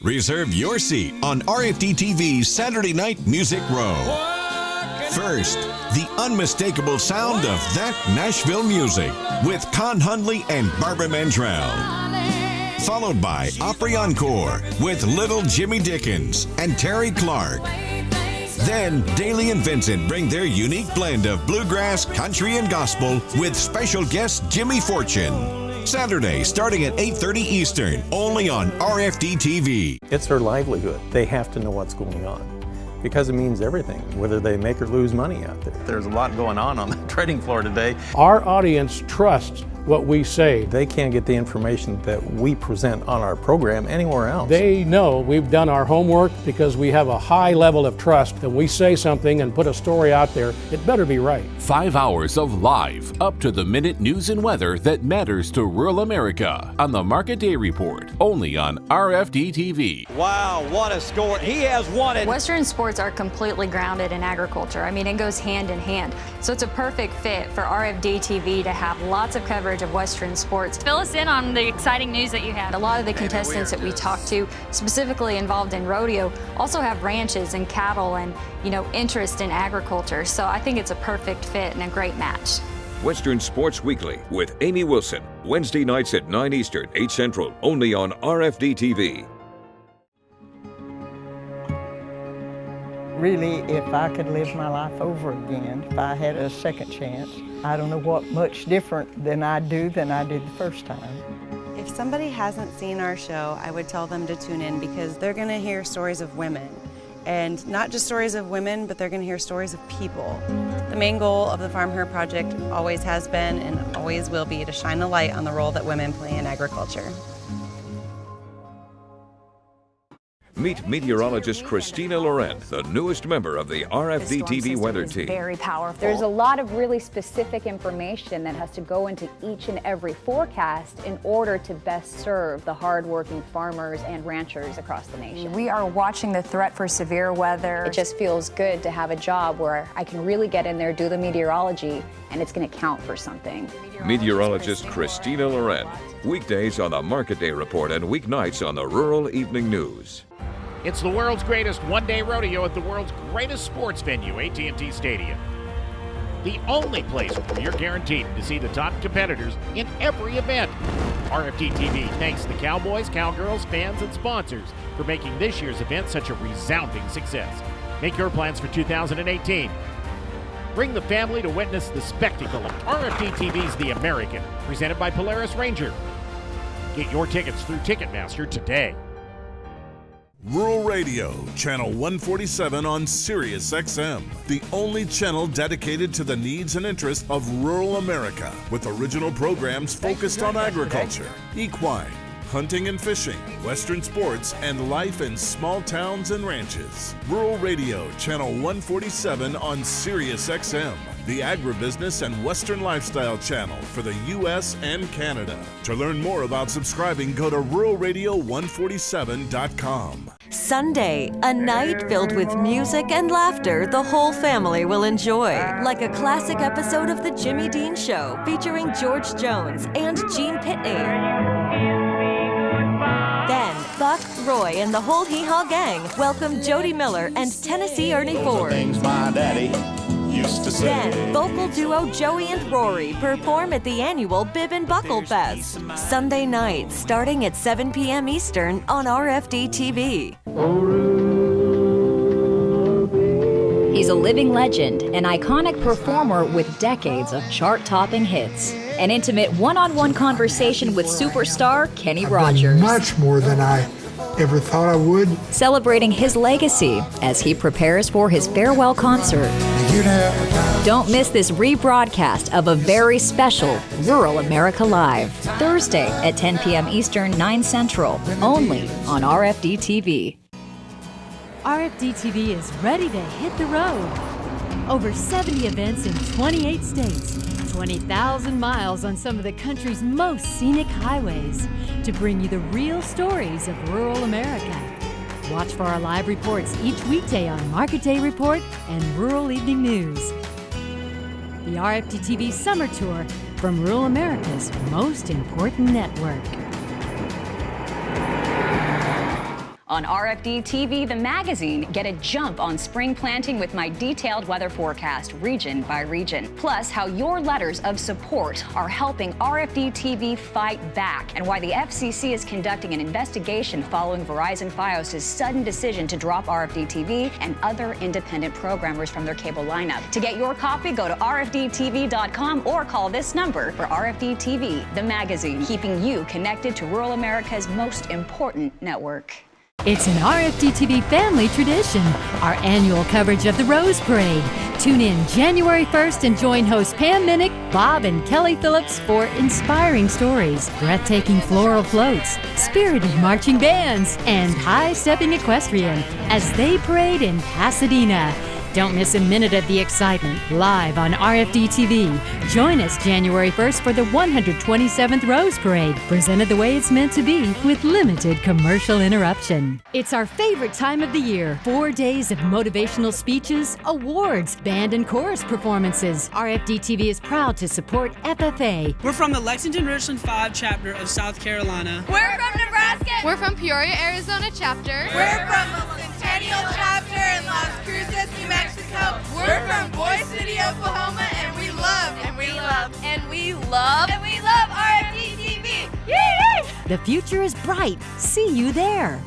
Reserve your seat on RFD-TV's Saturday Night Music Row. First, the unmistakable sound of that Nashville music with Con Hundley and Barbara Mandrell. Followed by Opry Encore with Little Jimmy Dickens and Terry Clark. Then Daly and Vincent bring their unique blend of bluegrass, country, and gospel with special guest Jimmy Fortune. Saturday, starting at 8:30 Eastern, only on RFD-TV. It's their livelihood. They have to know what's going on because it means everything, whether they make or lose money out there. There's a lot going on the trading floor today. Our audience trusts what we say. They can't get the information that we present on our program anywhere else. They know we've done our homework because we have a high level of trust that we say something and put a story out there, it better be right. 5 hours of live, up-to-the-minute news and weather that matters to rural America on the Market Day Report, only on RFD-TV. Wow, what a score. He has won it. Western sports are completely grounded in agriculture. I mean, it goes hand in hand. So it's a perfect fit for RFD-TV to have lots of coverage of Western sports. Fill us in on the exciting news that you had. A lot of the contestants that we talked to, specifically involved in rodeo, also have ranches and cattle and, interest in agriculture. So I think it's a perfect fit and a great match. Western Sports Weekly with Amy Wilson. Wednesday nights at 9 Eastern, 8 Central, only on RFD-TV. Really, if I could live my life over again, if I had a second chance, I don't know what much different than I did the first time. If somebody hasn't seen our show, I would tell them to tune in because they're going to hear stories of women. And not just stories of women, but they're going to hear stories of people. The main goal of the Farm Her Project always has been and always will be to shine a light on the role that women play in agriculture. Meet meteorologist Christina Loren, the newest member of the RFD-TV weather team. Very powerful. There's a lot of really specific information that has to go into each and every forecast in order to best serve the hardworking farmers and ranchers across the nation. We are watching the threat for severe weather. It just feels good to have a job where I can really get in there, do the meteorology, and it's going to count for something. Meteorologist Christina Loren, weekdays on the Market Day Report and weeknights on the Rural Evening News. It's the world's greatest one-day rodeo at the world's greatest sports venue, AT&T Stadium. The only place where you're guaranteed to see the top competitors in every event. RFD-TV thanks the Cowboys, Cowgirls, fans, and sponsors for making this year's event such a resounding success. Make your plans for 2018. Bring the family to witness the spectacle of RFD-TV's The American, presented by Polaris Ranger. Get your tickets through Ticketmaster today. Rural Radio, Channel 147 on Sirius XM, the only channel dedicated to the needs and interests of rural America, with original programs focused on agriculture, equine, hunting and fishing, Western sports, and life in small towns and ranches. Rural Radio, Channel 147 on Sirius XM, the agribusiness and Western lifestyle channel for the U.S. and Canada. To learn more about subscribing, go to ruralradio147.com. Sunday, a night filled with music and laughter the whole family will enjoy. Like a classic episode of The Jimmy Dean Show featuring George Jones and Gene Pitney. Then, Buck, Roy, and the whole Hee Haw Gang welcome Jody Miller and Tennessee Ernie Ford. Then, vocal duo Joey and Rory perform at the annual Bib and Buckle Fest. Sunday night, starting at 7 p.m. Eastern on RFD-TV. He's a living legend, an iconic performer with decades of chart-topping hits. An intimate one-on-one conversation with superstar Kenny Rogers. Much more than I ever thought I would. Celebrating his legacy as he prepares for his farewell concert. Don't miss this rebroadcast of a very special Rural America Live. Thursday at 10 p.m. Eastern, 9 Central, only on RFD-TV. RFD-TV is ready to hit the road. Over 70 events in 28 states, 20,000 miles on some of the country's most scenic highways to bring you the real stories of rural America. Watch for our live reports each weekday on Market Day Report and Rural Evening News. The RFD-TV Summer Tour from rural America's most important network. On RFD-TV, the magazine, get a jump on spring planting with my detailed weather forecast, region by region. Plus, how your letters of support are helping RFD-TV fight back, and why the FCC is conducting an investigation following Verizon Fios' sudden decision to drop RFD-TV and other independent programmers from their cable lineup. To get your copy, go to rfdtv.com or call this number for RFD-TV, the magazine, keeping you connected to rural America's most important network. It's an RFD-TV family tradition, our annual coverage of the Rose Parade. Tune in January 1st and join hosts Pam Minnick, Bob and Kelly Phillips for inspiring stories, breathtaking floral floats, spirited marching bands, and high-stepping equestrian as they parade in Pasadena. Don't miss a minute of the excitement, live on RFD-TV. Join us January 1st for the 127th Rose Parade, presented the way it's meant to be, with limited commercial interruption. It's our favorite time of the year. 4 days of motivational speeches, awards, band and chorus performances. RFD-TV is proud to support FFA. We're from the Lexington-Richland 5 chapter of South Carolina. We're from Nebraska. We're from Peoria, Arizona chapter. We're from the Centennial chapter in Las Cruces, New Mexico. We're from Boise City, Oklahoma, and we love RFD-TV. The future is bright. See you there.